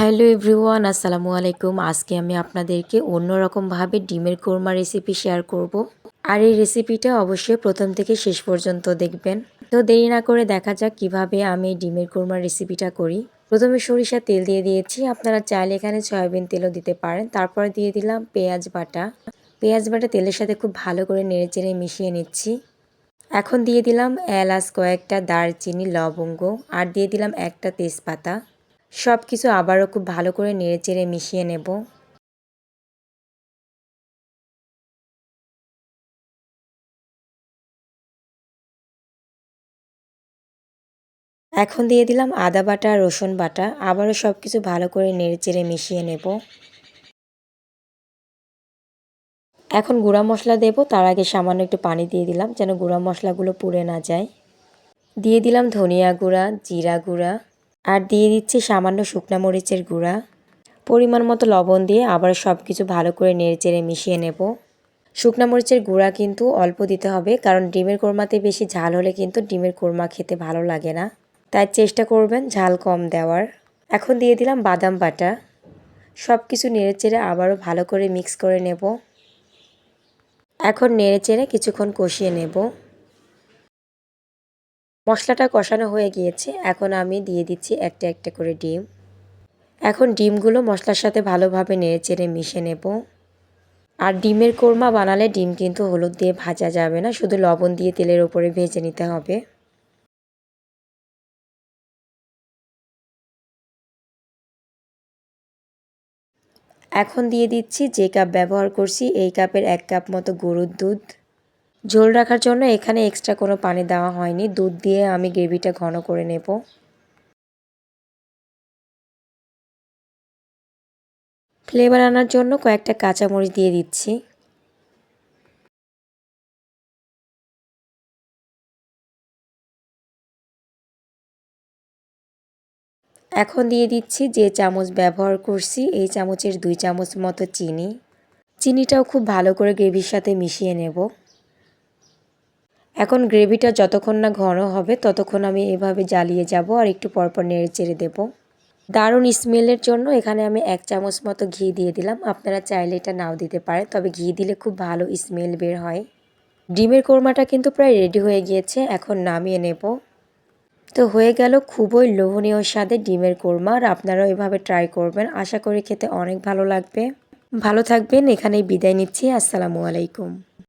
Hello everyone, আসসালামু আলাইকুম। আজকে আমি আপনাদেরকে অন্যরকমভাবে ডিমের কোরমা রেসিপি শেয়ার করব। আর এই রেসিপিটা অবশ্যই প্রথম থেকে শেষ পর্যন্ত দেখবেন। তো দেরি না করে দেখা যাক কিভাবে আমি ডিমের কোরমার রেসিপিটা করি। প্রথমে সরিষার তেল দিয়ে দিয়েছি, আপনারা চাইলে এখানে সয়াবিন তেলও দিতে পারেন। তারপরে দিয়ে দিলাম পেঁয়াজ বাটা। পেঁয়াজ বাটা তেলের সাথে খুব ভালো করে নেড়েচেড়ে মিশিয়ে নিচ্ছি। এখন দিয়ে দিলাম এলাচ কয়েকটা, দারচিনি, লবঙ্গ আর দিয়ে দিলাম একটা তেজপাতা। সব কিছু আবারও খুব ভালো করে নেড়েচেড়ে মিশিয়ে নেব। এখন দিয়ে দিলাম আদা বাটা, রসুন বাটা। আবারও সব কিছু ভালো করে নেড়েচেড়ে মিশিয়ে নেব। এখন গুঁড়া মশলা দেব, তার আগে সামান্য একটু পানি দিয়ে দিলাম যেন গুঁড়া মশলাগুলো পুড়ে না যায়। দিয়ে দিলাম ধনিয়া গুঁড়া, জিরা গুঁড়া আর দিয়ে দিচ্ছি সামান্য শুকনা মরিচের গুঁড়া। পরিমাণ মতো লবণ দিয়ে আবার সব কিছু ভালো করে নেড়েচেড়ে মিশিয়ে নেব। শুকনা মরিচের গুঁড়া কিন্তু অল্প দিতে হবে, কারণ ডিমের কোরমাতে বেশি ঝাল হলে কিন্তু ডিমের কোরমা খেতে ভালো লাগে না। তাই চেষ্টা করবেন ঝাল কম দেওয়ার। এখন দিয়ে দিলাম বাদাম বাটা। সব কিছু নেড়েচেড়ে আবারও ভালো করে মিক্স করে নেব। এখন নেড়েচেড়ে কিছুক্ষণ কষিয়ে নেব। মশলাটা কষানো হয়ে গিয়েছে, এখন আমি দিয়ে দিচ্ছি একটা একটা করে ডিম। এখন ডিমগুলো মশলার সাথে ভালোভাবে নেড়েচেড়ে মিশে নেব। আর ডিমের কোরমা বানালে ডিম কিন্তু হলুদ দিয়ে ভাজা যাবে না, শুধু লবণ দিয়ে তেলের উপরে ভেজে নিতে হবে। এখন দিয়ে দিচ্ছি যে কাপ ব্যবহার করছি এই কাপের 1 কাপ মতো গরুর দুধ। ঝোল রাখার জন্য এখানে এক্সট্রা কোনো পানি দেওয়া হয়নি, দুধ দিয়ে আমি গ্রেভিটা ঘন করে নেব। ফ্লেভার আনার জন্য কয়েকটা কাঁচামরিচ দিয়ে দিচ্ছি। এখন দিয়ে দিচ্ছি যে চামচ ব্যবহার করছি এই চামচের 2 চামচ মতো চিনি। চিনিটাও খুব ভালো করে গ্রেভির সাথে মিশিয়ে নেব। এখন গ্রেভিটা যতক্ষণ না ঘন হবে ততক্ষণ আমি এভাবে জ্বালিয়ে যাব আর একটু পরপর নেড়ে চেড়ে দেব। দারুণ স্মেলের জন্য এখানে আমি 1 চামচ মতো ঘি দিয়ে দিলাম। আপনারা চাইলে এটা নাও দিতে পারেন, তবে ঘি দিলে খুব ভালো স্মেল বের হয়। ডিমের কোরমাটা কিন্তু প্রায় রেডি হয়ে গিয়েছে, এখন নামিয়ে নেব। তো হয়ে গেল খুবই লোভনীয় স্বাদের ডিমের কোরমা। আর আপনারাও এভাবে ট্রাই করবেন, আশা করি খেতে অনেক ভালো লাগবে। ভালো থাকবেন, এখানেই বিদায় নিচ্ছি। আসসালামু আলাইকুম।